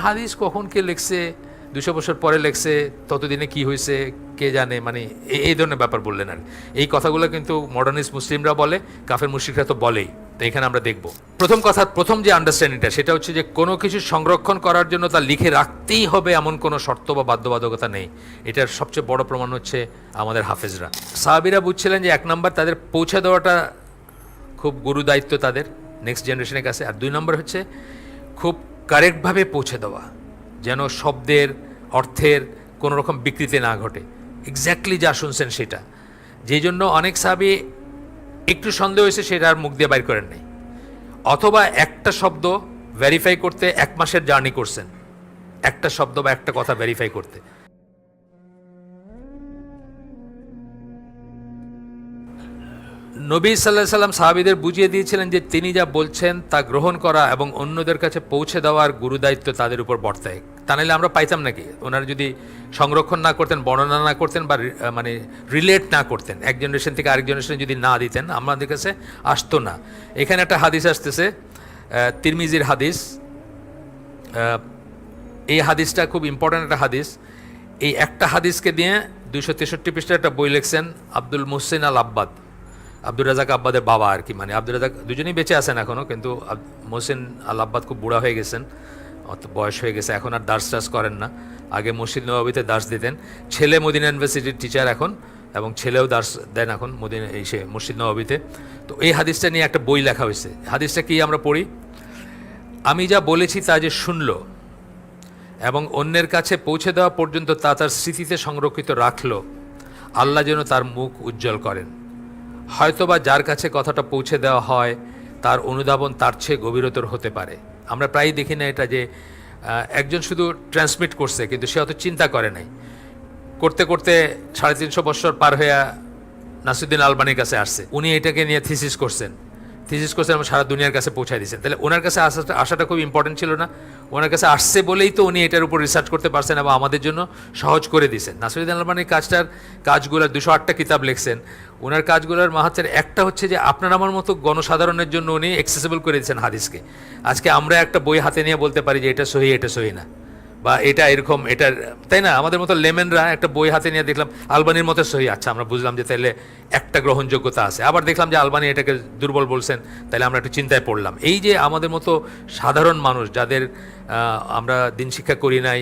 হাদিস কখন কে লিখছে, 200 বছর পরে লিখছে, ততদিনে কি হয়েছে কে জানে, মানে এই ধরনের ব্যাপার বললেন। আর এই কথাগুলো কিন্তু মডার্নিস্ট মুসলিমরা বলে, কাফের মুশরিকরা তো বলেই। তো এখানে আমরা দেখব প্রথম যে আন্ডারস্ট্যান্ডিংটা, সেটা হচ্ছে যে কোনো কিছু সংরক্ষণ করার জন্য তা লিখে রাখতেই হবে এমন কোনো শর্ত বা বাধ্যবাধকতা নেই। এটার সবচেয়ে বড় প্রমাণ হচ্ছে আমাদের হাফেজরা। সাহাবীরা বুঝছিলেন যে 1 নম্বর তাদের পৌঁছে দেওয়াটা খুব গুরু দায়িত্ব তাদের নেক্সট জেনারেশনের কাছে, আর 2 নম্বর হচ্ছে খুব কারেক্টভাবে পৌঁছে দেওয়া, যেন শব্দের অর্থের কোনো রকম বিকৃতি না ঘটে, এক্স্যাক্টলি যা শুনছেন সেটা। যেই জন্য অনেক সাহাবী একটু সন্দেহ হয়েছে, সেটা আর মুখ দিয়ে বাইর করেন নাই, অথবা একটা শব্দ ভেরিফাই করতে 1 মাসের জার্নি করছেন, একটা শব্দ বা একটা কথা ভেরিফাই করতে। নবী সাল্লাল্লাহু আলাইহি সাল্লাম সাহাবীদের বুঝিয়ে দিয়েছিলেন যে তিনি যা বলছেন তা গ্রহণ করা এবং অন্যদের কাছে পৌঁছে দেওয়ার গুরুদায়িত্ব তাদের উপর বর্তায়। তা নাহলে আমরা পাইতাম নাকি? ওনারা যদি সংরক্ষণ না করতেন, বর্ণনা না করতেন, বা মানে রিলেট না করতেন, এক জেনারেশন থেকে আরেক জেনারেশনে যদি না দিতেন, আমাদের কাছে আসতো না। এখানে একটা হাদিস আসতেছে, তিরমিজির হাদিস। এই হাদিসটা খুব ইম্পর্ট্যান্ট একটা হাদিস। এই একটা হাদিসকে দিয়ে 263 পৃষ্ঠার একটা বই লিখছেন আব্দুল মুহসিন আল আব্বাদ, আব্দুর রাজাক আব্বাদের বাবা আর কি, মানে আব্দুর রাজাক দুজনেই বেঁচে আছেন এখনও, কিন্তু মোহসিন আল আব্বাদ খুব বুড়া হয়ে গেছেন, অত বয়স হয়ে গেছে, এখন আর দার্স টার্স করেন না। আগে মসজিদ নববীতে দার্স দিতেন, ছেলে মদিনা ইউনিভার্সিটির টিচার এখন, এবং ছেলেও দার্স দেন এখন মদিনা সে মসজিদ নববীতে। তো এই হাদিসটা নিয়ে একটা বই লেখা হয়েছে। হাদিসটা কি আমরা পড়ি? আমি যা বলেছি তা যে শুনল এবং অন্যের কাছে পৌঁছে দেওয়া পর্যন্ত তা তার স্মৃতিতে সংরক্ষিত রাখল, আল্লাহ যেন তার মুখ উজ্জ্বল করেন। হয়তোবা যার কাছে কথাটা পৌঁছে দেওয়া হয় তার অনুধাবন তার চেয়ে গভীরতর হতে পারে। আমরা প্রায়ই দেখি না এটা, যে একজন শুধু ট্রান্সমিট করছে কিন্তু সে অত চিন্তা করে নাই, করতে করতে 350 বছর পার হয়ে নাসিরুদ্দিন আলবানির কাছে আসছে, উনি এটাকে নিয়ে থিসিস করছেন এবং সারা দুনিয়ার কাছে পৌঁছায় দিয়েছেন। তাহলে ওনার কাছে আসাটা খুব ইম্পর্টেন্ট ছিল না? ওনার কাছে আসছে বলেই তো উনি এটার উপর রিসার্চ করতে পারছেন এবং আমাদের জন্য সহজ করে দিয়েছেন। নাসিরুদ্দিন আলবানির কাজগুলোর 208টা কিতাব লিখছেন। ওনার কাজগুলোর মাহাত্মের একটা হচ্ছে যে আপনার আমার মতো গণসাধারণের জন্য উনি অ্যাক্সেসিবল করে দিয়েছেন হাদিসকে। আজকে আমরা একটা বই হাতে নিয়ে বলতে পারি যে এটা সহি, এটা সহি না, বা এটা এরকম, এটার, তাই না? আমাদের মতো লেমেনরা একটা বই হাতে নিয়ে দেখলাম আলবানির মতো সহি, আচ্ছা আমরা বুঝলাম যে তাহলে একটা গ্রহণযোগ্যতা আছে। আবার দেখলাম যে আলবানি এটাকে দুর্বল বলছেন, তাহলে আমরা একটু চিন্তায় পড়লাম। এই যে আমাদের মতো সাধারণ মানুষ, যাদের আমরা দিন শিক্ষা করি নাই,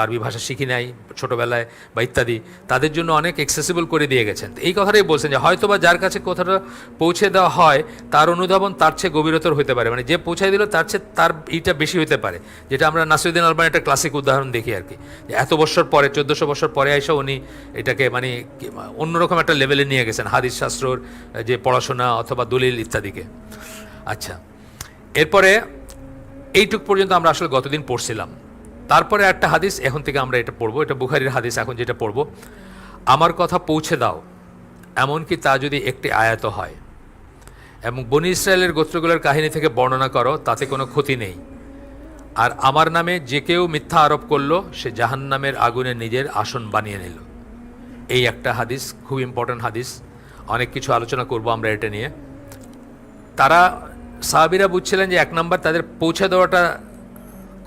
আরবি ভাষা শিখি নাই ছোটোবেলায় বা ইত্যাদি, তাদের জন্য অনেক অ্যাক্সেসিবল করে দিয়ে গেছেন। এই কথাটাই বলছেন যে হয়তোবা যার কাছে কথাটা পৌঁছে দেওয়া হয় তার অনুধাবন তার চেয়ে গভীরতর হতে পারে, মানে যে পৌঁছায় দিল তার চেয়ে তার এইটা বেশি হতে পারে। যেটা আমরা নাসিরুদ্দিন আলবানি একটা ক্লাসিক উদাহরণ দেখি আর কি, যে এত বছর পরে, 1400 বছর পরে এসে উনি এটাকে মানে অন্যরকম একটা লেভেলে নিয়ে গেছেন, হাদিস শাস্ত্রর যে পড়াশোনা অথবা দলিল ইত্যাদিকে। আচ্ছা, এরপরে এইটুক পর্যন্ত আমরা আসলে গতদিন পড়ছিলাম। তারপরে একটা হাদিস এখন থেকে আমরা এটা পড়বো, এটা বুখারীর হাদিস এখন যেটা পড়বো। আমার কথা পৌঁছে দাও, এমনকি তা যদি একটি আয়াত হয়, এবং বনী ইসরায়েলের গোত্রগুলোর কাহিনী থেকে বর্ণনা করো, তাতে কোনো ক্ষতি নেই। আর আমার নামে যে কেউ মিথ্যা আরোপ করলো সে জাহান্নামের আগুনে নিজের আসন বানিয়ে নিল। এই একটা হাদিস, খুব ইম্পর্ট্যান্ট হাদিস, অনেক কিছু আলোচনা করব আমরা এটা নিয়ে। তারা সাহাবীরা বুঝছিলেন যে 1 নম্বর তাদের পৌঁছে দেওয়াটা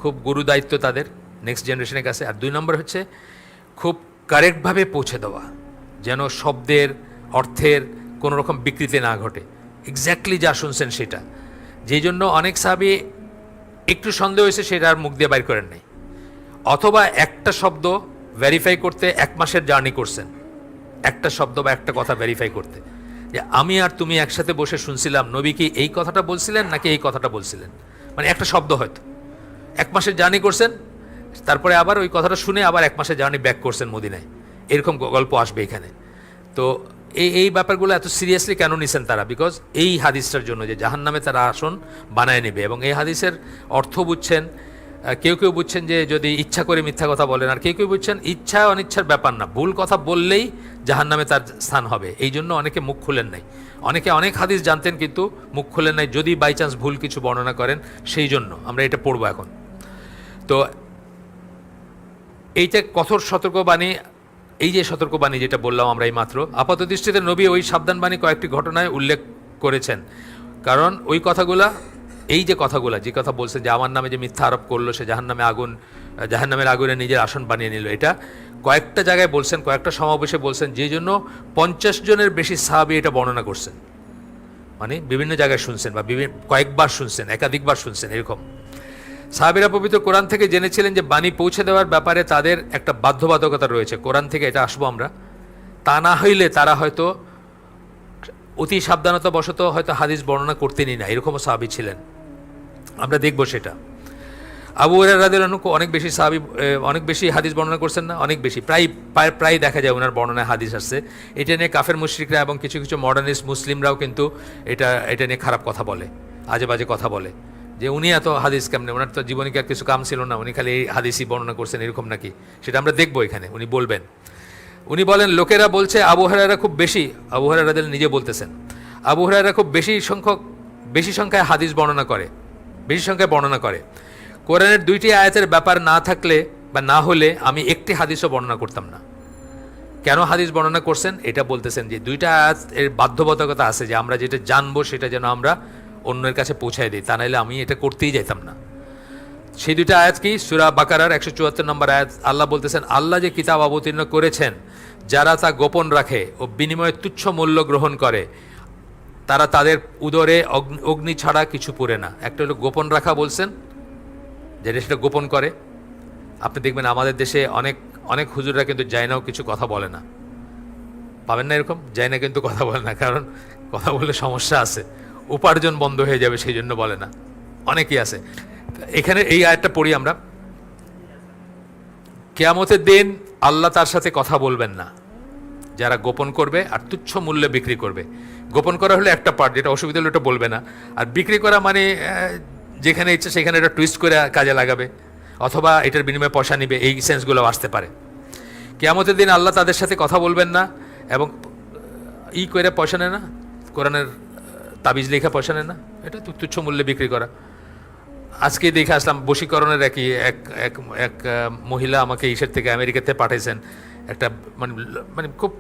খুব গুরু দায়িত্ব তাদের নেক্সট জেনারেশনের কাছে, আর 2 নম্বর হচ্ছে খুব কারেক্টভাবে পৌঁছে দেওয়া, যেন শব্দের অর্থের কোনো রকম বিকৃতি না ঘটে, এক্স্যাক্টলি যা শুনছেন সেটা। যেই জন্য অনেক সাহাবী একটু সন্দেহ হয়েছে, সেটা আর মুখ দিয়ে বাইর করেন নাই, অথবা একটা শব্দ ভেরিফাই করতে 1 মাসের জার্নি করছেন, একটা শব্দ বা একটা কথা ভেরিফাই করতে, যে আমি আর তুমি একসাথে বসে শুনছিলাম নবী কি এই কথাটা বলছিলেন নাকি এই কথাটা বলছিলেন, মানে একটা শব্দ হয়তো 1 মাসের জার্নি করছেন, তারপরে আবার ওই কথাটা শুনে আবার 1 মাসের জার্নি ব্যাক করছেন মদিনায়, এরকম গল্প আসবে এখানে। তো এই ব্যাপারগুলো এত সিরিয়াসলি কেন নিছেন তারা? বিকজ এই হাদিসটার জন্য, যে জাহান্নামে তারা আসন বানায় নেবে। এবং এই হাদিসের অর্থ বুঝছেন, কেউ কেউ বুঝছেন যে যদি ইচ্ছা করে মিথ্যা কথা বলেন, আর কেউ কেউ বুঝছেন ইচ্ছা অনিচ্ছার ব্যাপার না, ভুল কথা বললেই জাহান্নামে তার স্থান হবে। এই জন্য অনেকে মুখ খুলেন নাই, অনেকে অনেক হাদিস জানতেন কিন্তু মুখ খুলেন নাই, যদি বাই চান্স ভুল কিছু বর্ণনা করেন। সেই জন্য আমরা এটা পড়বো এখন। তো এইটা কঠোর সতর্কবাণী, এই যে সতর্কবাণী যেটা বললাম আমরা এই মাত্র, আপাত দৃষ্টিতে নবী ওই সাবধানবাণী কয়েকটি ঘটনায় উল্লেখ করেছেন, কারণ ওই কথাগুলা এই যে কথাগুলো, যে কথা বলছেন যে আমার নামে যে মিথ্যা আরোপ করলো সে জাহান্নামের আগুনে নিজের আসন বানিয়ে নিল, এটা কয়েকটা জায়গায় বলছেন, কয়েকটা সমাবেশে বলছেন, যে জন্য 50 জনের বেশি সাহাবী এটা বর্ণনা করছেন। মানে বিভিন্ন জায়গায় শুনছেন বা কয়েকবার শুনছেন, একাধিকবার শুনছেন এরকম। সাহাবীরা পবিত্র কোরআন থেকে জেনেছিলেন যে বাণী পৌঁছে দেওয়ার ব্যাপারে তাদের একটা বাধ্যবাধকতা রয়েছে, কোরআন থেকে এটা আসবো আমরা, তা না হইলে তারা হয়তো অতি সাবধানতা বশত হয়তো হাদিস বর্ণনা করতেনই না, এরকমও সাহাবী ছিলেন। আমরা দেখব সেটা। আবু হুরায়রা রাদিয়াল্লাহু আনহু অনেক বেশি হাদিস বর্ণনা করছেন না, অনেক বেশি, প্রায় দেখা যায় ওনার বর্ণনায় হাদিস আসছে। এটা নিয়ে কাফের মুশরিকরা এবং কিছু কিছু মডার্নিস্ট মুসলিমরাও কিন্তু এটা নিয়ে খারাপ কথা বলে, আজে বাজে কথা বলে, যে উনি এত হাদিস কেমনে, ওনার তো জীবনে আর কিছু কাম ছিল না, উনি খালি এই হাদিসই বর্ণনা করছেন, এরকম নাকি? সেটা আমরা দেখবো এখানে, উনি বলবেন। উনি বলেন লোকেরা বলছে আবু হুরায়রা খুব বেশি, আবু হুরায়রা রাদিয়াল্লাহু নিজে বলতেছেন, আবু হুরায়রা খুব বেশি সংখ্যায় হাদিস বর্ণনা করে, বেশি সংখ্যায় বর্ণনা করে। কোরআনের 2টি আয়াতের ব্যাপার না থাকলে বা না হলে আমি একটি হাদিসও বর্ণনা করতাম না। কেন হাদিস বর্ণনা করছেন এটা বলতেছেন যে 2টা আয়াত এর বাধ্যবাধকতা আছে যে আমরা যেটা জানবো সেটা যেন আমরা অন্যের কাছে পৌঁছায় দিই, তা নাহলে আমি এটা করতেই যেতাম না। সেই 2টা আয়াত কি? সূরা বাকারার 174 নম্বর আয়াত। আল্লাহ বলতেছেন, আল্লাহ যে কিতাব অবতীর্ণ করেছেন যারা তা গোপন রাখে ও বিনিময়ে তুচ্ছ মূল্য গ্রহণ করে, তারা তাদের উদরে অগ্নি ছাড়া কিছু পুরে না। একটা হলো গোপন রাখা বলছেন, যেটা সেটা গোপন করে। আপনি দেখবেন আমাদের দেশে অনেক হুজুররা কিন্তু যায়নাও কিছু কথা বলে না, পাবেন না এরকম? যায়না কিন্তু কথা বলে না, কারণ কথা বললে সমস্যা আছে, উপার্জন বন্ধ হয়ে যাবে, সেই জন্য বলে না, অনেকেই আছে। এখানে এই আয়াতটা পড়ি আমরা। কিয়ামতের দিন আল্লাহ তার সাথে কথা বলবেন না যারা গোপন করবে আর তুচ্ছ মূল্যে বিক্রি করবে। গোপন করা হলে একটা পার্ট, যেটা অসুবিধা হলে ওটা বলবে না, আর বিক্রি করা মানে যেখানে ইচ্ছে সেখানে এটা টুইস্ট করে কাজে লাগাবে, অথবা এটার বিনিময়ে পয়সা নিবে, এই সেন্সগুলো আসতে পারে। কিয়ামতের দিন আল্লাহ তাদের সাথে কথা বলবেন না এবং করে পয়সা নেয় না, কোরআনের তাবিজ লেখা পয়সা নেয় না, এটা তুচ্ছ মূল্যে বিক্রি করা। আজকে দেখে আসলাম বশীকরণের এক মহিলা আমাকে ইসের থেকে, আমেরিকাতে পাঠাইছেন একটা মানে খুব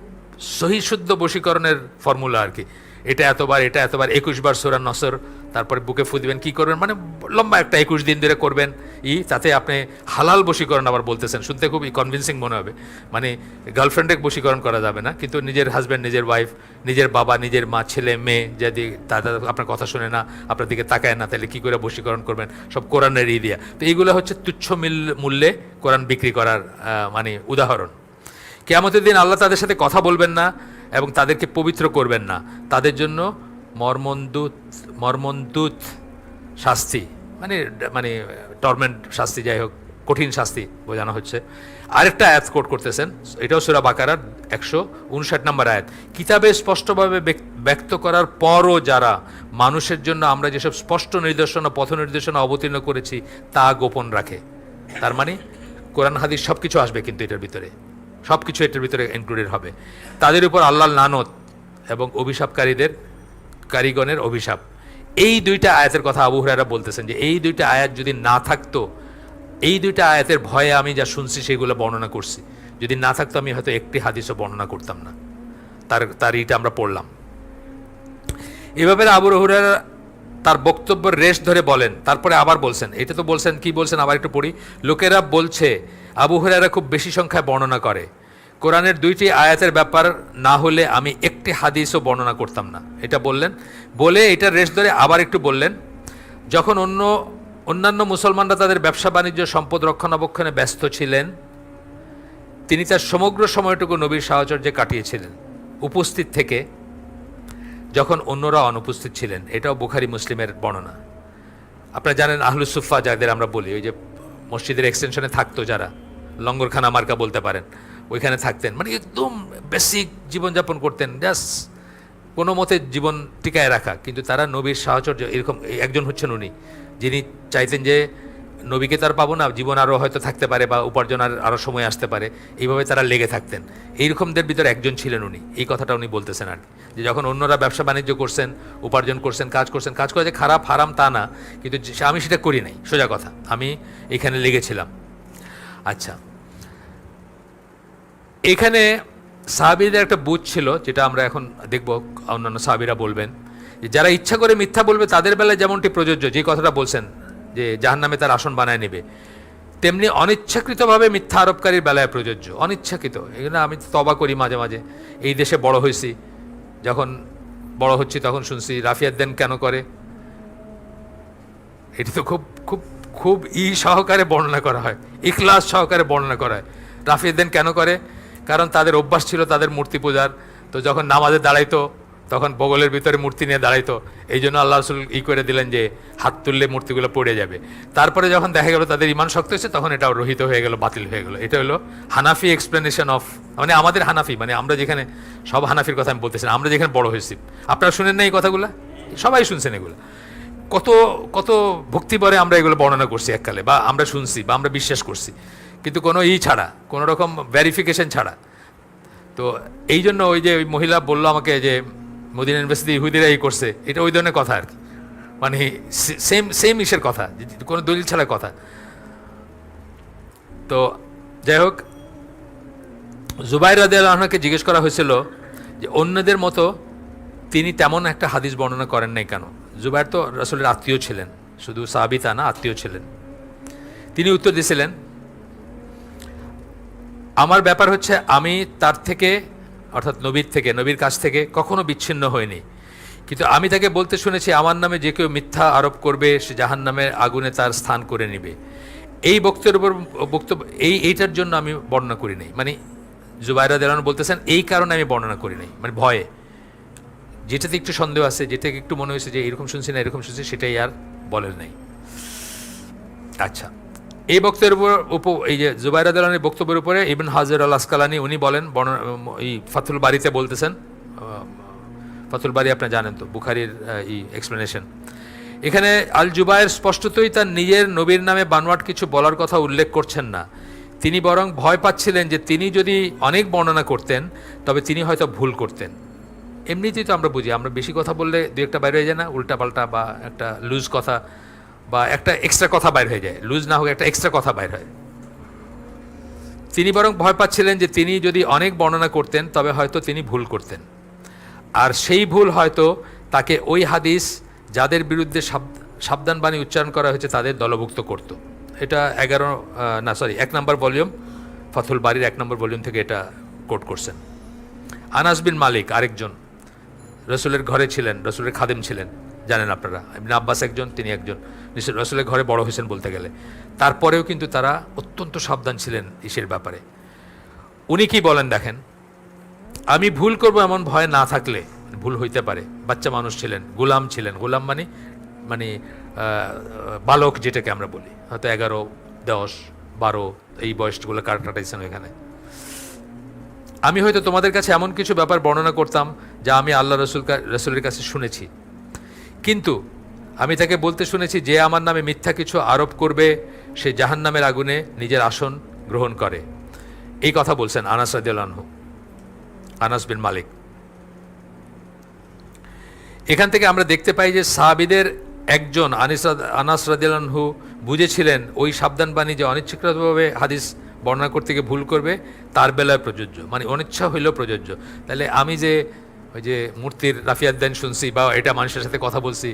সহি শুদ্ধ বশীকরণের ফর্মুলা আর কি। এটা এতবার 21 বার সূরা নসর, তারপরে বুকে ফু দিবেন, কী করবেন, মানে লম্বা একটা 21 দিন ধরে করবেন, তাতে আপনি হালাল বশীকরণ আবার বলতেছেন, শুনতে খুব কনভিন্সিং মনে হবে। মানে গার্লফ্রেন্ডে বশীকরণ করা যাবে না, কিন্তু নিজের হাজব্যান্ড, নিজের ওয়াইফ, নিজের বাবা, নিজের মা, ছেলে মেয়ে যদি তাদের আপনার কথা শুনে না, আপনার দিকে তাকায় না, তাহলে কী করে বশীকরণ করবেন? সব কোরআনের দিয়া। তো এইগুলো হচ্ছে তুচ্ছ মূল্যে কোরআন বিক্রি করার মানে উদাহরণ। কিয়ামতের দিন আল্লাহ তাদের সাথে কথা বলবেন না এবং তাদেরকে পবিত্র করবেন না, তাদের জন্য মর্মন্তুদ শাস্তি, মানে টর্মেন্ট শাস্তি, যাই হোক কঠিন শাস্তি বোঝানো হচ্ছে। আরেকটা আয়াত কোট করতেছেন, এটাও সূরা বাকারার 159 নম্বর আয়াত। কিতাবে স্পষ্টভাবে ব্যক্ত করার পরও যারা মানুষের জন্য আমরা যেসব স্পষ্ট নির্দেশনা, পথ নির্দেশনা অবতীর্ণ করেছি তা গোপন রাখে। তার মানে কোরআন হাদিস সব কিছু আসবে, কিন্তু এটার ভিতরে সব কিছু এটার ভিতরে ইনক্লুডেড হবে। তাদের উপর আল্লাহর লানত এবং কারিগণের অভিশাপ। এই 2টা আয়াতের কথা আবু হুরায়রা বলতেছেন যে এই 2টা আয়াত যদি না থাকতো, এই 2টা আয়াতের ভয়ে আমি যা শুনছি সেগুলো বর্ণনা করছি, যদি না থাকতো আমি হয়তো একটি হাদিসও বর্ণনা করতাম না। তার এইটা আমরা পড়লাম। এভাবে আবু হুরায়রা তার বক্তব্যের রেশ ধরে বলেন, তারপরে আবার বলছেন, এটা তো বলছেন, কি বলছেন আবার একটু পড়ি। লোকেরা বলছে আবু হুরায়রা খুব বেশি সংখ্যায় বর্ণনা করে, কোরআনের 2টি আয়াতের ব্যাপার না হলে আমি একটি হাদিসও বর্ণনা করতাম না, এটা বললেন। বলে এটার রেশ ধরে আবার একটু বললেন, যখন অন্যান্য মুসলমানরা তাদের ব্যবসা বাণিজ্য, সম্পদ রক্ষণাবেক্ষণে ব্যস্ত ছিলেন, তিনি তার সমগ্র সময়টুকু নবীর সাহচর্যে কাটিয়েছিলেন, উপস্থিত থেকে, যখন অন্যরা অনুপস্থিত ছিলেন। এটাও বুখারী মুসলিমের বর্ণনা। আপনারা জানেন আহলুস সুফা যাদের আমরা বলি, ওই যে মসজিদের এক্সটেনশনে থাকতো যারা, লঙ্গরখানা মার্কা বলতে পারেন, ওইখানে থাকতেন, মানে একদম বেসিক জীবনযাপন করতেন, জাস্ট কোনো মতে জীবন টিকায় রাখা। কিন্তু তারা নবীর সাহচর্য, এরকম একজন হচ্ছেন উনি, যিনি চাইতেন যে নবীকে তার পাবো না, জীবন আরও হয়তো থাকতে পারে বা উপার্জন আরও সময় আসতে পারে, এইভাবে তারা লেগে থাকতেন। এইরকমদের ভিতরে একজন ছিলেন উনি। এই কথাটা উনি বলতেছেন আর কি, যে যখন অন্যরা ব্যবসা বাণিজ্য করছেন, উপার্জন করছেন, কাজ করে যে খারাপ হারাম তা না, কিন্তু আমি সেটা করি নাই, সোজা কথা, আমি এখানে লেগেছিলাম। আচ্ছা, এখানে সাহাবীদের একটা বুঝ ছিল, যেটা আমরা এখন দেখব, অন্যান্য সাহাবীরা বলবেন যারা ইচ্ছা করে মিথ্যা বলবে তাদের বেলায় যেমনটি প্রযোজ্য, যে কথাটা বলছেন যে জাহান্নামে তার আসন বানায় নেবে, তেমনি অনিচ্ছাকৃতভাবে মিথ্যা আরোপকারীর বেলায় প্রযোজ্য। অনিচ্ছাকৃত, এগুলো আমি তবা করি মাঝে মাঝে। এই দেশে বড় হয়েছি, যখন বড় হচ্ছি তখন শুনছি রাফিয়াদ্দিন কেন করে। এটি তো খুব খুব খুব সহকারে বর্ণনা করা হয়, ইখলাস সহকারে বর্ণনা করা হয়। রাফিয়াদ্দিন কেন করে? কারণ তাদের অভ্যাস ছিল তাদের মূর্তি পূজার। তো যখন নামাজে দাঁড়াইতো তখন বগলের ভিতরে মূর্তি নিয়ে দাঁড়াইতো, এই জন্য আল্লাহ রসুল করে দিলেন যে হাত তুললে মূর্তিগুলো পড়ে যাবে। তারপরে যখন দেখা গেল তাদের ইমান শক্ত হয়েছে, তখন এটাও রহিত হয়ে গেল, বাতিল হয়ে গেল। এটা হলো হানাফি এক্সপ্লেনেশন অফ, মানে আমাদের হানাফি, মানে আমরা যেখানে, সব হানাফির কথা আমি বলতেছি না, আমরা যেখানে বড় হয়েছি। আপনারা শুনেন না এই কথাগুলো? সবাই শুনছেন এগুলো। কত কত ভক্তিভরে আমরা এগুলো বর্ণনা করছি এককালে, বা আমরা শুনছি, বা আমরা বিশ্বাস করছি, কিন্তু কোনো ছাড়া, কোনো রকম ভ্যারিফিকেশন ছাড়া। তো এই জন্য ওই যে ওই মহিলা বললো আমাকে যে মদিনা ইউনিভার্সিটি ইহুদিরা করছে, এটা ওই ধরনের কথা আর কি, মানে সেম সেম ইসের কথা, কোনো দলিল ছাড়া কথা। তো যাই হোক, জুবাইর রাদিয়াল্লাহু আনহুকে জিজ্ঞেস করা হয়েছিল যে অন্যদের মতো তিনি তেমন একটা হাদিস বর্ণনা করেন নাই কেন। জুবাইর তো রাসূলের আত্মীয় ছিলেন, শুধু সাহাবী তা না, আত্মীয় ছিলেন। তিনি উত্তর দিয়েছিলেন, আমার ব্যাপার হচ্ছে আমি তার থেকে, অর্থাৎ নবীর থেকে, নবীর কাছ থেকে কখনো বিচ্ছিন্ন হয়নি, কিন্তু আমি তাকে বলতে শুনেছি আমার নামে যে কেউ মিথ্যা আরোপ করবে সে জাহান্নামের আগুনে তার স্থান করে নেবে। এই বক্তব্য এইটার জন্য আমি বর্ণনা করি নাই, মানে জুবাইর রাদিয়াল্লাহু আনহু বলতেছেন এই কারণে আমি বর্ণনা করি নাই, মানে ভয়ে, যেটাতে একটু সন্দেহ আছে, যেটাকে একটু মনে হয়েছে যে এরকম শুনছি না এরকম শুনছি, সেটাই আর বলেন নাই। আচ্ছা, এই বক্তব্যের উপর, এই যে জুবাইর রাদিয়াল্লাহু আনহুর বক্তব্যের উপরে ইবন হাজার আল আসকালানি উনি বলেন, এই ফাথুল বারিতে বলতেছেন, ফাথুল বারি আপনারা জানেন তো, বুখারীর এক্সপ্লেনেশন। এখানে আল জুবায়ের স্পষ্টতই তার নিজের নবীর নামে বানোয়াট কিছু বলার কথা উল্লেখ করছেন না, তিনি বরং ভয় পাচ্ছিলেন যে তিনি যদি অনেক বর্ণনা করতেন তবে তিনি হয়তো ভুল করতেন। এমনিতেই তো আমরা বুঝি, আমরা বেশি কথা বললে দু একটা বাইরে হয়ে যায় না, উল্টাপাল্টা, বা একটা লুজ কথা, বা একটা এক্সট্রা কথা বাইর হয়ে যায়, লুজ না হোক একটা এক্সট্রা কথা বাইর হয়। তিনি বরং ভয় পাচ্ছিলেন যে তিনি যদি অনেক বর্ণনা করতেন তবে হয়তো তিনি ভুল করতেন, আর সেই ভুল হয়তো তাকে ওই হাদিস যাদের বিরুদ্ধে সাবধানবাণী উচ্চারণ করা হয়েছে তাদের দলভুক্ত করত। এটা 1 নম্বর ভলিউম, ফাথুল বারির 1 নম্বর ভলিউম থেকে এটা কোট করছেন। আনাস বিন মালিক আরেকজন রসুলের ঘরে ছিলেন, রসুলের খাদেম ছিলেন, জানেন আপনারা। ইবনে আব্বাস একজন, তিনি একজন, রসুলের ঘরে বড় হয়েছেন বলতে গেলে। তারপরেও কিন্তু তারা অত্যন্ত সাবধান ছিলেন ইসের ব্যাপারে। উনি কি বলেন দেখেন, আমি ভুল করব এমন ভয় না থাকলে, ভুল হইতে পারে, বাচ্চা মানুষ ছিলেন, গোলাম ছিলেন, গোলাম মানে বালক যেটাকে আমরা বলি, হয়তো 11, 10, 12 এই বয়সগুলো কাটাইছেন এখানে। আমি হয়তো তোমাদের কাছে এমন কিছু ব্যাপার বর্ণনা করতাম যা আমি আল্লাহ রসুলের কাছে শুনেছি, কিন্তু আমি তাকে বলতে শুনেছি যে আমার নামে মিথ্যা কিছু আরোপ করবে সে জাহান্নামের আগুনে নিজের আসন গ্রহণ করে। এই কথা বলছেন আনাস রাদিয়াল্লাহু আনহু, আনাস বিন মালিক। এখান থেকে আমরা দেখতে পাই যে সাহাবীদের একজন আনাস রাদিয়াল্লাহু আনহু বুঝেছিলেন ওই সাবধানবাণী যে অনিচ্ছাকৃতভাবে হাদিস বর্ণনা করতে গিয়ে ভুল করবে তার বেলায় প্রযোজ্য, মানে অনিচ্ছা হইলেও প্রযোজ্য। তাহলে আমি যে ওই যে মূর্তির রাফিয়াদ্দিন শুনছি বা এটা মানুষের সাথে কথা বলছি,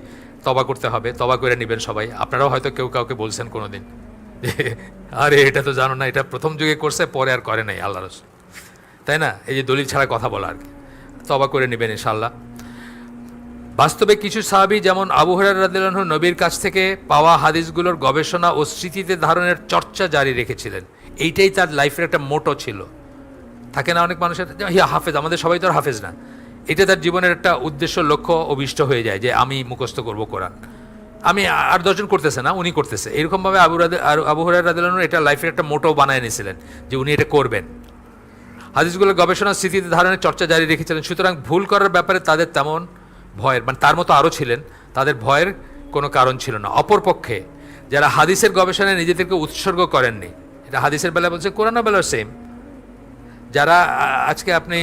তবা করতে হবে, তবা করে নেবেন সবাই। আপনারাও হয়তো কেউ কাউকে বলছেন কোনোদিন যে আরে এটা তো জানো না, এটা প্রথম যুগে করছে, পরে আর করে নাই আল্লাহ রাসূল, তাই না? এই যে দলিল ছাড়া কথা বলা আর কি, তবা করে নেবেন ইনশাআল্লাহ। বাস্তবে কিছু সাহাবী যেমন আবু হুরায়রা রাদিয়াল্লাহু আনহু নবীর কাছ থেকে পাওয়া হাদিসগুলোর গবেষণা ও স্মৃতিতে ধারণের চর্চা জারি রেখেছিলেন। এইটাই তার লাইফের একটা মোটো ছিল। থাকে না অনেক মানুষের, হাফেজ, আমাদের সবাই তো আর হাফেজ না, এটা তার জীবনের একটা উদ্দেশ্য, লক্ষ্য, অভিষ্ট হয়ে যায় যে আমি মুখস্থ করব কোরআন। আমি আর 10 জন করতেছে না, উনি করতেছে। এরকমভাবে আবু হুরায়রা রাদিয়াল্লাহু আনহু এটা লাইফের একটা মোটো বানায় নিয়েছিলেন যে উনি এটা করবেন। হাদিসগুলোর গবেষণা স্মৃতিতে ধারণের চর্চা জারি রেখেছিলেন, সুতরাং ভুল করার ব্যাপারে তাদের তেমন ভয়ের, মানে তার মতো আরও ছিলেন, তাদের ভয়ের কোনো কারণ ছিল না। অপরপক্ষে যারা হাদিসের গবেষণায় নিজেদেরকে উৎসর্গ করেননি, এটা হাদিসের বেলা বলছে, কোরআনের বেলাও সেম। যারা আজকে আপনি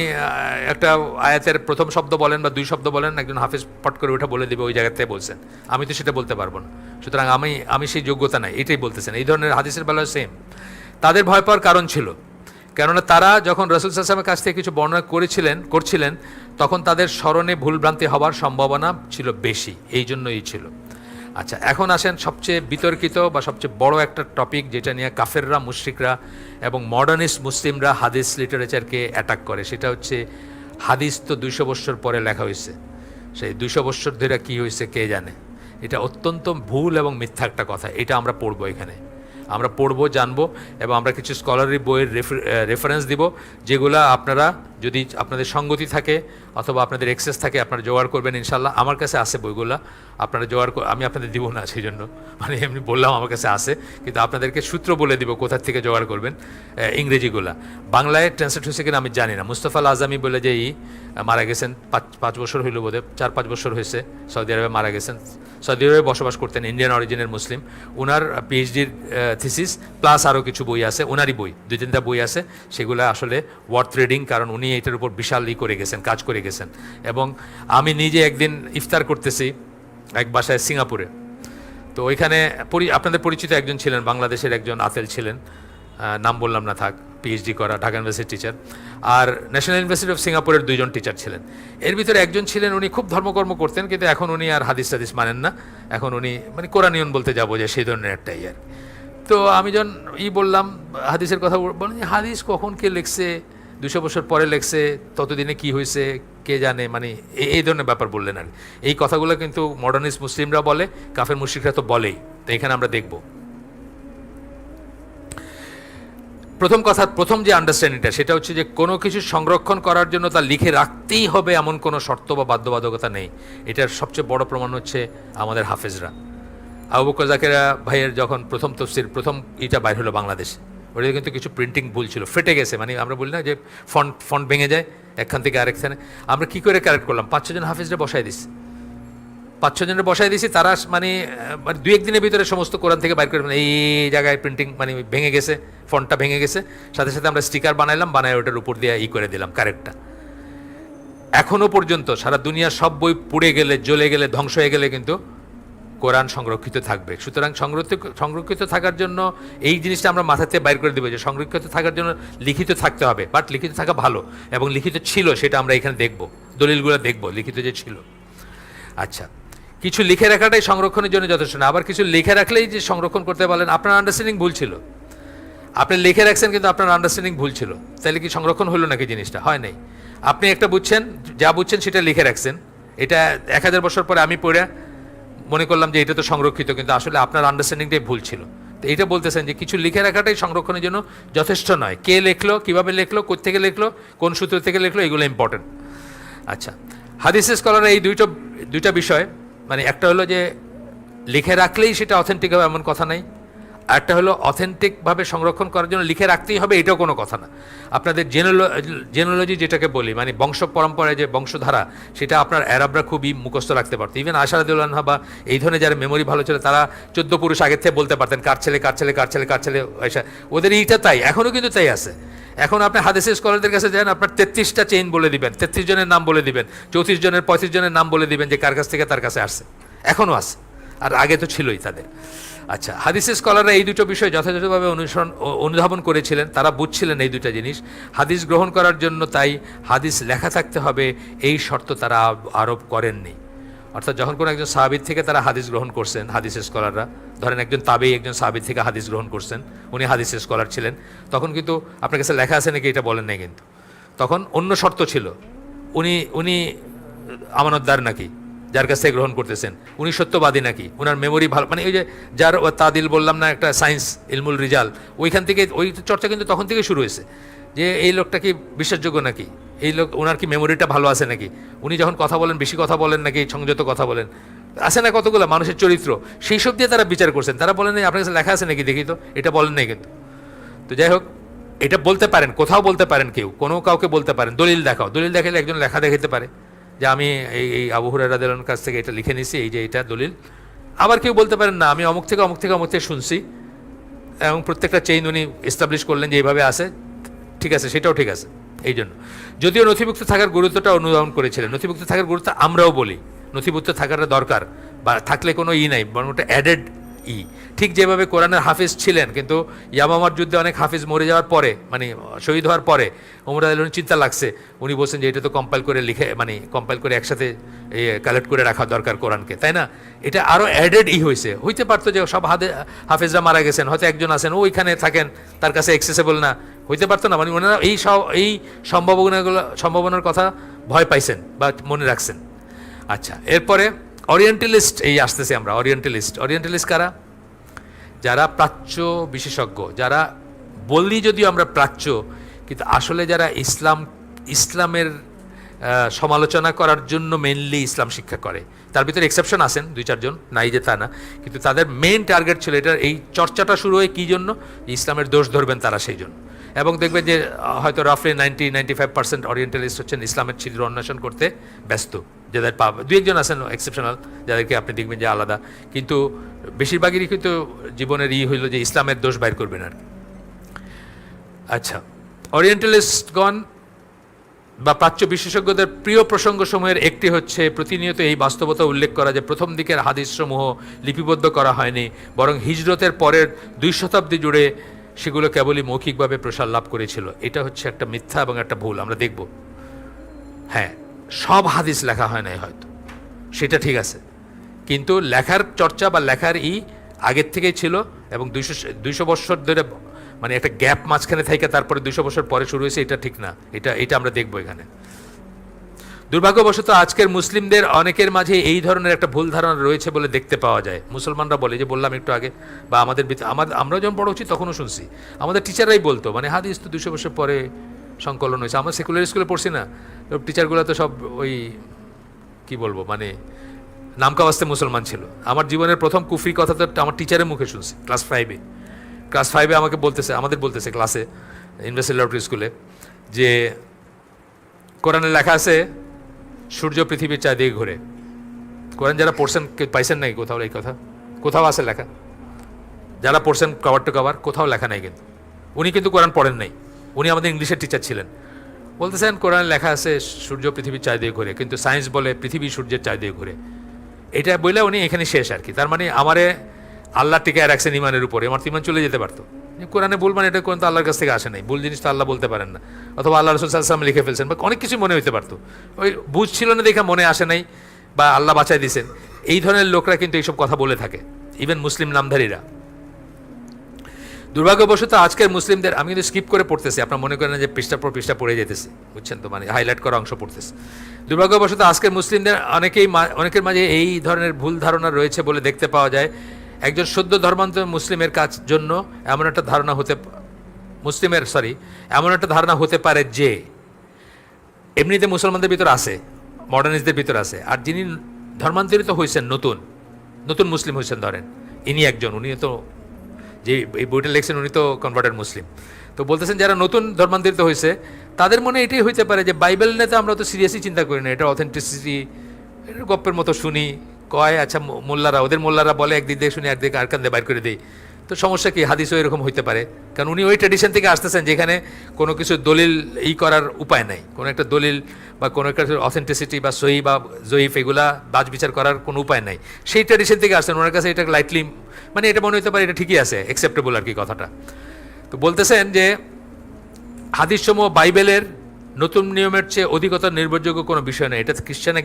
একটা আয়াতের প্রথম শব্দ বলেন বা 2 শব্দ বলেন, একজন হাফেজ ফট করে ওঠা বলে দেবে ওই জায়গাতে বলছেন, আমি তো সেটা বলতে পারবো না, সুতরাং আমি সেই যোগ্যতা নাই, এটাই বলতেছেন। এই ধরনের হাদিসের বেলাও সেম। তাদের ভয় পাওয়ার কারণ ছিল, কেননা তারা যখন রাসূল সাল্লাল্লাহু আলাইহি ওয়াসাল্লামের কাছ থেকে কিছু বর্ণনা করছিলেন তখন তাদের স্মরণে ভুলভ্রান্তি হওয়ার সম্ভাবনা ছিল বেশি, এই জন্যই ছিল। আচ্ছা, এখন আসেন সবচেয়ে বিতর্কিত বা সবচেয়ে বড় একটা টপিক, যেটা নিয়ে কাফেররা, মুশরিকরা এবং মডার্নিস্ট মুসলিমরা হাদিস লিটারেচারকে অ্যাটাক করে। সেটা হচ্ছে হাদিস তো 200 বছর পরে লেখা হয়েছে, সেই 200 বছর ধরে কী হয়েছে কে জানে। এটা অত্যন্ত ভুল এবং মিথ্যা একটা কথা। এটা আমরা পড়বো, এখানে আমরা পড়বো, জানবো, এবং আমরা কিছু স্কলারি বইয়ের রেফারেন্স দিব, যেগুলো আপনারা যদি আপনাদের সঙ্গতি থাকে অথবা আপনাদের এক্সেস থাকে আপনারা জোগাড় করবেন ইনশাল্লাহ। আমার কাছে আছে বইগুলা, আপনারা জোগাড় আমি আপনাদের দিব না, সেই জন্য মানে এমনি বললাম আমার কাছে আছে, কিন্তু আপনাদেরকে সূত্র বলে দিব কোথার থেকে জোগাড় করবেন ইংরেজিগুলা। বাংলায় ট্রান্সলেট হয়েছে কিনা আমি জানি না। মুস্তফা আল আজমি বলে যেই মারা গেছেন, 5 বছর হইল বোধ হয়, 4-5 বছর হয়েছে, সৌদি আরবে মারা গেছেন। সৌদি আরবে বসবাস করতেন, ইন্ডিয়ান অরিজিনের মুসলিম। ওনার পিএইচডির থিসিস প্লাস আরও কিছু বই আছে, ওনারই বই, 2-3টা বই আছে, সেগুলো আসলে ওয়ার্থ রিডিং, কারণ উনি এটার উপর বিশাল করে গেছেন, কাজ করে গেছেন। এবং আমি নিজে একদিন ইফতার করতেছি এক বাসায় সিঙ্গাপুরে, তো ওইখানে আপনাদের পরিচিত একজন ছিলেন, বাংলাদেশের একজন আতেল ছিলেন, নাম বললাম না থাক, পিএইচডি করা, ঢাকা ইউনিভার্সিটির টিচার, আর ন্যাশনাল ইউনিভার্সিটি অফ সিঙ্গাপুরের 2জন টিচার ছিলেন। এর ভিতরে একজন ছিলেন, উনি খুব ধর্মকর্ম করতেন, কিন্তু এখন উনি আর হাদিস টাদিস মানেন না, এখন উনি মানে কোরআনিয়ন বলতে যাবো যে সেই ধরনের একটাই আর। তো আমি যখন বললাম হাদিসের কথা, বলেন হাদিস কখন কে লিখছে, 200 বছর পরে লেখছে, ততদিনে কি হয়েছে কে জানে, মানে এই ধরনের ব্যাপার বললেন আর। এই কথাগুলো কিন্তু মডার্নিস্ট মুসলিমরা বলে, কাফের মুশরিকরা তো বলেই। তো এখানে আমরা দেখব প্রথম যে আন্ডারস্ট্যান্ডিংটা, সেটা হচ্ছে যে কোনো কিছু সংরক্ষণ করার জন্য তা লিখে রাখতেই হবে এমন কোনো শর্ত বা বাধ্যবাধকতা নেই। এটার সবচেয়ে বড় প্রমাণ হচ্ছে আমাদের হাফেজরা। আবু বকর জাকেরা ভাইয়ের যখন প্রথম তফসির এটা বাইর হলো বাংলাদেশে, ওটা কিন্তু কিছু প্রিন্টিং ভুল ছিল, ফেটে গেছে, মানে আমরা বলি না যে ফন্ট ভেঙে যায় একখান থেকে আরেকখানে। আমরা কী করে কারেক্ট করলাম, 5-6 জন হাফেজরা বসাই দিছি, 5-6 জনের বসাই দিয়েছি, তারা মানে 2-1 দিনের ভিতরে সমস্ত কোরআন থেকে বাইর করে এই জায়গায় প্রিন্টিং মানে ভেঙে গেছে, ফন্টটা ভেঙে গেছে, সাথে সাথে আমরা স্টিকার বানাইলাম, বানায় ওটার উপর দিয়ে করে দিলাম কারেক্টটা। এখনও পর্যন্ত সারা দুনিয়ার সব বই পুড়ে গেলে, জ্বলে গেলে, ধ্বংস হয়ে গেলে কিন্তু কোরআন সংরক্ষিত থাকবে। সুতরাং সংরক্ষিত থাকার জন্য এই জিনিসটা আমরা মাথাতে বাইর করে দেবো যে সংরক্ষিত থাকার জন্য লিখিত থাকতে হবে, বাট লিখিত থাকা ভালো, এবং লিখিত ছিল সেটা আমরা এখানে দেখব, দলিলগুলো দেখব লিখিত যে ছিল। আচ্ছা, কিছু লিখে রাখাটাই সংরক্ষণের জন্য যথেষ্ট না, আবার কিছু লিখে রাখলেই যে সংরক্ষণ করতে পারলেন, আপনার আন্ডারস্ট্যান্ডিং ভুল ছিল, আপনি লিখে রাখছেন কিন্তু আপনার আন্ডারস্ট্যান্ডিং ভুল ছিল, তাহলে কি সংরক্ষণ হলো নাকি? জিনিসটা হয় নাই। আপনি একটা বুঝছেন, যা বুঝছেন সেটা লিখে রাখছেন, এটা 1000 বছর পরে আমি পড়ে মনে করলাম যে এটা তো সংরক্ষিত, কিন্তু আসলে আপনার আন্ডারস্ট্যান্ডিংটাই ভুল ছিল। তো এইটা বলতেছেন যে কিছু লিখে রাখাটাই সংরক্ষণের জন্য যথেষ্ট নয়। কে লিখলো, কীভাবে লিখলো, কোত্থেকে লিখলো, কোন সূত্র থেকে লিখলো, এগুলো ইম্পর্টেন্ট। আচ্ছা, হাদিসের স্কলাররা এই দুইটা বিষয়, মানে একটা হলো যে লিখে রাখলেই সেটা অথেন্টিক হবে এমন কথা নাই, আরেকটা হলো অথেন্টিকভাবে সংরক্ষণ করার জন্য লিখে রাখতেই হবে এটাও কোনো কথা না। আপনাদের জেনোলজি যেটাকে বলি, মানে বংশ পরম্পরায় যে বংশধারা, সেটা আপনার আরবরা খুবই মুখস্থ রাখতে পারতো। ইভেন আয়শা রাদিয়াল্লাহু আনহা বা এই ধরনের যারা মেমোরি ভালো ছিল, তারা 14 পুরুষ আগের থেকে বলতে পারতেন কার ছেলে কার ছেলে কার ছেলে কার ছেলে আয়শা। ওদের এইটা তাই, এখনও কিন্তু তাই আছে। এখন আপনি হাদিসের স্কলারদের কাছে যান, আপনার 33টা চেইন বলে দিবেন, 33 জনের নাম বলে দিবেন, 34 জনের 35 জনের নাম বলে দিবেন যে কার কাছ থেকে তার কাছে আসছে, এখনও আছে, আর আগে তো ছিলই তাদের। আচ্ছা, হাদিসের স্কলাররা এই দুটো বিষয় যথাযথভাবে অনুধাবন করেছিলেন, তারা বুঝছিলেন এই দুটো জিনিস। হাদিস গ্রহণ করার জন্য তাই হাদিস লেখা থাকতে হবে এই শর্ত তারা আরোপ করেননি। অর্থাৎ যখন কোনো একজন সাহাবীর থেকে তারা হাদিস গ্রহণ করছেন, হাদিসের স্কলাররা ধরেন একজন তাবেঈ একজন সাহাবীর থেকে হাদিস গ্রহণ করছেন, উনি হাদিসের স্কলার ছিলেন, তখন কিন্তু আপনার কাছে লেখা আছে নাকি এটা বলেন নাই, কিন্তু তখন অন্য শর্ত ছিল, উনি আমানতদার নাকি যার কাছ থেকে গ্রহণ করতেছেন, উনি সত্যবাদী নাকি, ওনার মেমোরি ভালো, মানে ওই যে যার তাদিল বললাম না, একটা সায়েন্স ইলমুল রিজাল, ওইখান থেকে ওই চর্চা কিন্তু তখন থেকে শুরু হয়েছে যে এই লোকটা কি বিশ্বাসযোগ্য নাকি, এই লোক ওনার কি মেমোরিটা ভালো আছে নাকি, উনি যখন কথা বলেন বেশি কথা বলেন নাকি সংযত কথা বলেন, আছে না কতগুলো মানুষের চরিত্র, সেই সব দিয়ে তারা বিচার করছেন। তারা বলেন আপনার কাছে লেখা আছে নাকি দেখি তো, এটা বলেন নাই কিন্তু। তো যাই হোক, এটা বলতে পারেন, কোথাও বলতে পারেন, কেউ কোনো কাউকে বলতে পারেন, দলিল দেখাও, দলিল দেখালে একজন লেখা দেখাতে পারে যে আমি এই আবু হুরায়রা রাদিয়াল্লাহু আনহুর কাছ থেকে এটা লিখে নিছি, এই যে এটা দলিল। আবার কেউ বলতে পারেন না, আমি অমুক থেকে শুনছি, এবং প্রত্যেকটা চেইন উনি এস্টাবলিশ করলেন যে এইভাবে আছে, ঠিক আছে, সেটাও ঠিক আছে। এই জন্য যদিও নথিভুক্ত থাকার গুরুত্বটা অনুধাবন করেছিলেন, নথিভুক্ত থাকার গুরুত্ব আমরাও বলি, নথিভুক্ত থাকাটা দরকার, বা থাকলে কোনো নাই, বরং ওটা অ্যাডেড ই, ঠিক যেভাবে কোরআনের হাফিজ ছিলেন, কিন্তু ইয়ামামার যুদ্ধে অনেক হাফিজ মরে যাওয়ার পরে, মানে শহীদ হওয়ার পরে ওমর রাদিয়াল্লাহু চিন্তা লাগছে, উনি বলছেন যে এটা তো কম্পাইল করে লিখে, মানে কম্পাইল করে একসাথে কালেক্ট করে রাখা দরকার কোরআনকে, তাই না? এটা আরও অ্যাডেড হইতে পারতো যে সব হাফিজরা মারা গেছেন, হয়তো একজন আছেন ওইখানে থাকেন, তার কাছে অ্যাক্সেসেবল না, হইতে পারতো না, মানে ওনারা এই সম্ভাবনার কথা ভয় পাইছেন বা মনে রাখছেন। আচ্ছা, এরপরে ওরিয়েন্টালিস্ট এই আসতেছে আমরা। ওরিয়েন্টালিস্ট কারা? যারা প্রাচ্য বিশেষজ্ঞ, যারা বললি যদিও আমরা প্রাচ্য, কিন্তু আসলে যারা ইসলামের সমালোচনা করার জন্য মেনলি ইসলাম শিক্ষা করে। তার ভিতরে এক্সেপশন আছেন 2-4 জন, নাই যে তা না, কিন্তু তাদের মেইন টার্গেট ছিল এটা। এই চর্চাটা শুরু হয় কী জন্য? ইসলামের দোষ ধরবেন তারা সেই জন্য। এবং দেখবেন যে হয়তো রাফলি 90-95% ওরিয়েন্টালিস্ট হচ্ছেন ইসলামের ছিদ্র অন্বেষণ করতে ব্যস্ত, যাদের 2-1 জন আছেন এক্সেপশনাল, যাদেরকে আপনি দেখবেন যে আলাদা, কিন্তু বেশিরভাগেরই কিন্তু জীবনের হইল যে ইসলামের দোষ বাইর করবেন আর কি। আচ্ছা, ওরিয়েন্টালিস্টগণ বা প্রাচ্য বিশেষজ্ঞদের প্রিয় প্রসঙ্গসমূহের একটি হচ্ছে প্রতিনিয়ত এই বাস্তবতা উল্লেখ করা যে প্রথম দিকের হাদিসসমূহ লিপিবদ্ধ করা হয়নি, বরং হিজরতের পরের 2 শতাব্দী জুড়ে সেগুলো কেবলই মৌখিকভাবে প্রসার লাভ করেছিল। এটা হচ্ছে একটা মিথ্যা এবং একটা ভুল, আমরা দেখব। হ্যাঁ, সব হাদিস লেখা হয় নাই হয়তো, সেটা ঠিক আছে, কিন্তু লেখার চর্চা বা লেখার আগের থেকেই ছিল, এবং 200 বছর ধরে, মানে একটা গ্যাপ মাঝখানে থেকে তারপরে 200 বছর পরে শুরু হয়েছে, এটা ঠিক না। এটা আমরা দেখবো এখানে। দুর্ভাগ্যবশত আজকের মুসলিমদের অনেকের মাঝে এই ধরনের একটা ভুল ধারণা রয়েছে বলে দেখতে পাওয়া যায়। মুসলমানরা বলে, যে বললাম একটু আগে, বা আমরা যখন বড় হচ্ছি তখনও শুনছি, আমাদের টিচাররাই বলতো, মানে হাদিস তো 200 বছর পরে সংকলন হয়েছে। আমরা সেকুলার স্কুলে পড়ছি না, তো টিচারগুলো তো সব ওই কি বলবো, মানে নামকাওয়াস্তে মুসলমান ছিল। আমার জীবনের প্রথম কুফরি কথা তো আমার টিচারের মুখে শুনছি ক্লাস 5-এ আমাদের বলতেছে ক্লাসে, ইউনিভার্সিটি ল্যাবরেটরি স্কুলে, যে কোরআনে লেখা আছে সূর্য পৃথিবীর চারদিকে ঘুরে। কোরআন যারা পড়ছেন পাইছেন নাই কোথাও এই কথা? কোথাও আছে লেখা? যারা পড়ছেন কভার টু কভার, কোথাও লেখা নাই। কিন্তু উনি কিন্তু কোরআন পড়েন নাই, উনি আমাদের ইংলিশের টিচার ছিলেন। বলতেছেন কোরআনে লেখা আছে সূর্য পৃথিবীর চারদিকে ঘুরে, কিন্তু সায়েন্স বলে পৃথিবী সূর্যের চারদিকে ঘুরে। এটা বললে উনি এখানে শেষ আর কি। তার মানে আমারে আল্লাহ টিকায় রাখছেন ইমানের উপরে, আমার ইমান চলে যেতে পারতো। কোরআনে ভুল, মানে এটা কোন তো আল্লাহর কাছ থেকে আসে নাই, ভুল জিনিস তো আল্লাহ বলতে পারেন না, অথবা আল্লাহ রাসূল সাল্লাল্লাহু আলাইহি ওয়াসাল্লাম লিখে ফেলছেন, বা অনেক কিছু মনে হইতে পারতো, ওই বুঝছিল না দেখা মনে আসে নাই, বা আল্লাহ বাঁচাই দিয়েছেন। এই ধরনের লোকরা কিন্তু এইসব কথা বলে থাকে, ইভেন মুসলিম নামধারীরা। দুর্ভাগ্যবশত আজকের মুসলিমদের, আমি কিন্তু স্কিপ করে পড়তেছি, আপনার মনে করেন যে পৃষ্ঠা পর পৃষ্ঠা পড়ে যেতেছি, বুঝছেন তো, মানে হাইলাইট করা অংশ পড়তেছে। দুর্ভাগ্যবশত আজকের মুসলিমদের অনেকের মাঝে এই ধরনের ভুল ধারণা রয়েছে বলে দেখতে পাওয়া যায়। একজন সদ্য ধর্মান্তর মুসলিমের জন্য এমন একটা ধারণা হতে পারে যে এমনিতে মুসলমানদের ভিতর আছে, মডার্নিস্টদের ভিতর আছে, আর যিনি ধর্মান্তরিত হয়েছেন, নতুন মুসলিম হয়েছেন, ধরেন ইনি একজন, উনি তো যে এই বইটা লিখছেন উনি তো কনভার্টেড মুসলিম। তো বলতেছেন যারা নতুন ধর্মান্তরিত হয়েছে তাদের মনে এটাই হইতে পারে যে বাইবেল নিয়ে তো আমরা তো সিরিয়াসলি চিন্তা করি না, এটা অথেন্টিসিটি, এটা গপ্পের মতো শুনি, কয় আচ্ছা ওদের মোল্লারা বলে একদিক দিয়ে শুনি, একদিকে আর কান দিয়ে বাইর করে দিই, তো সমস্যা কি? হাদিসও এরকম হইতে পারে, কারণ উনি ওই ট্র্যাডিশন থেকে আসতেছেন যেখানে কোনো কিছু দলিল করার উপায় নাই, কোনো একটা দলিল বা কোনো একটা অথেন্টিসিটি বা সহি বা জয়ীফ এগুলা বাজ বিচার করার কোনো উপায় নাই, সেই ট্র্যাডিশন থেকে আসছেন। ওনার কাছে এটা লাইটলি, মানে এটা মনে হতে পারে এটা ঠিকই আছে, অ্যাকসেপ্টেবল আর কি কথাটা। তো বলতেছেন যে হাদিসসমূহ বাইবেলের নতুন নিয়মের চেয়ে অধিকতর নির্ভরযোগ্য কোনো বিষয় নয়। এটা খ্রিস্টান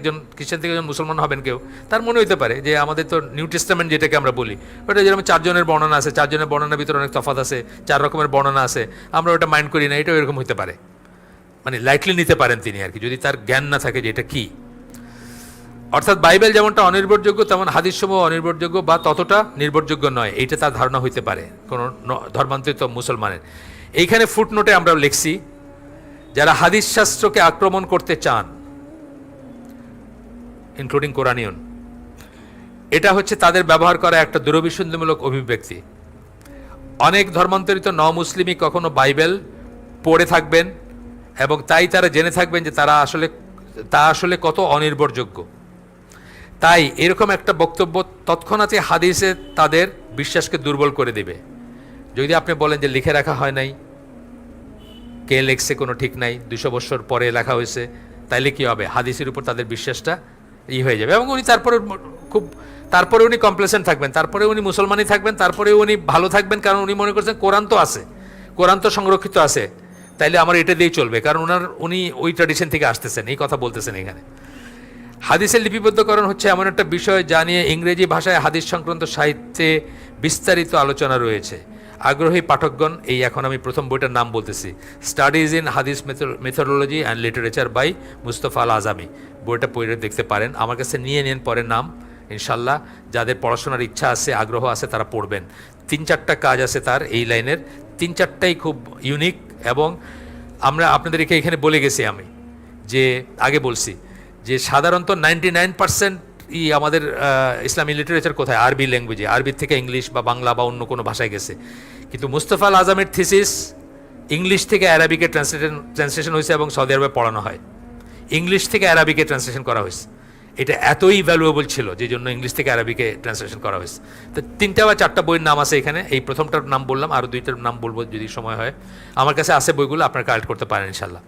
থেকে একজন মুসলমান হবেন কেউ, তার মনে হইতে পারে যে আমাদের তো নিউ টেস্টামেন্ট যেটাকে আমরা বলি, ওটা যেরকম 4 জনের বর্ণনা আছে, 4 জনের বর্ণনার ভিতরে অনেক তফাৎ আছে, 4 রকমের বর্ণনা আছে, আমরা ওটা মাইন্ড করি না, এটাও এরকম হইতে পারে, মানে লাইটলি নিতে পারেন তিনি আর কি, যদি তার জ্ঞান না থাকে যে এটা কী। অর্থাৎ বাইবেল যেমনটা অনির্ভরযোগ্য, তেমন হাদিসসমূহ অনির্ভরযোগ্য বা ততটা নির্ভরযোগ্য নয়, এইটা তার ধারণা হইতে পারে কোনো ধর্মান্তরিত মুসলমানের। এইখানে ফুটনোটে আমরা লিখছি, যারা হাদিস শাস্ত্রকে আক্রমণ করতে চান, ইনক্লুডিং কোরআনিয়ন, এটা হচ্ছে তাদের ব্যবহার করা একটা দুরভিসন্ধিমূলক অভিব্যক্তি। অনেক ধর্মান্তরিত মুসলিমই কখনো বাইবেল পড়ে থাকবেন এবং তাই তারা জেনে থাকবেন যে তা আসলে কত অনির্ভরযোগ্য। তাই এরকম একটা বক্তব্য তৎক্ষণাৎই হাদিসে তাদের বিশ্বাসকে দুর্বল করে দেবে। যদি আপনি বলেন যে লিখে রাখা হয় নাই, কে লেখছে কোনো ঠিক নাই, 200 বছর পরে লেখা হয়েছে, তাইলে কি হবে? হাদিসের উপর তাদের বিশ্বাসটা হয়ে যাবে, এবং উনি তারপরে খুব তারপরে উনি কমপ্লেসেন্ট থাকবেন, তারপরে উনি মুসলমানই থাকবেন, তারপরে উনি ভালো থাকবেন, কারণ উনি মনে করছেন কোরআন তো আছে, কোরআন তো সংরক্ষিত আছে, তাইলে আমার এটা দিয়েই চলবে, কারণ উনি ওই ট্র্যাডিশন থেকে আসতেছেন, এই কথা বলতেছেন এখানে। হাদিসের লিপিবদ্ধকরণ হচ্ছে এমন একটা বিষয় যা নিয়ে ইংরেজি ভাষায় হাদিস সংক্রান্ত সাহিত্যে বিস্তারিত আলোচনা রয়েছে। আগ্রহী পাঠকগণ, এই এখন আমি প্রথম বইটার নাম বলতেছি, studies in hadith methodology and literature by Mustafa al Azami, বইটা পড়ে দেখতে পারেন। আমার কাছে নিয়ে নেন পরের নাম, ইনশাল্লাহ যাদের পড়াশোনার ইচ্ছা আছে, আগ্রহ আছে, তারা পড়বেন। 3-4টা কাজ আছে তার এই লাইনের, 3-4টাই খুব ইউনিক, এবং আমরা আপনাদেরকে এখানে বলে গেছি, আমি যে আগে বলছি যে সাধারণত 99% আমাদের ইসলামী লিটারেচার কোথায়, আরবি ল্যাঙ্গুয়েজে, আরবির থেকে ইংলিশ বা বাংলা বা অন্য কোনো ভাষায় গেছে, কিন্তু মুস্তফা আল আজমের থিসিস ইংলিশ থেকে অ্যারাবিকে ট্রান্সলেশন হয়েছে এবং সৌদি আরবে পড়ানো হয়, ইংলিশ থেকে অ্যারাবিকে ট্রান্সলেশন করা হয়েছে। এটা এতই ভ্যালুয়েবল ছিল যে জন্য ইংলিশ থেকে অ্যারাবিকে ট্রান্সলেশন করা হয়েছে। তো 3টা বা 4টা বইয়ের নাম আছে এখানে, এই প্রথমটার নাম বললাম, আরও 2টার নাম বলবো যদি সময় হয়, আমার কাছে আছে বইগুলো, আপনারা কালেক্ট করতে পারেন ইনশাল্লাহ।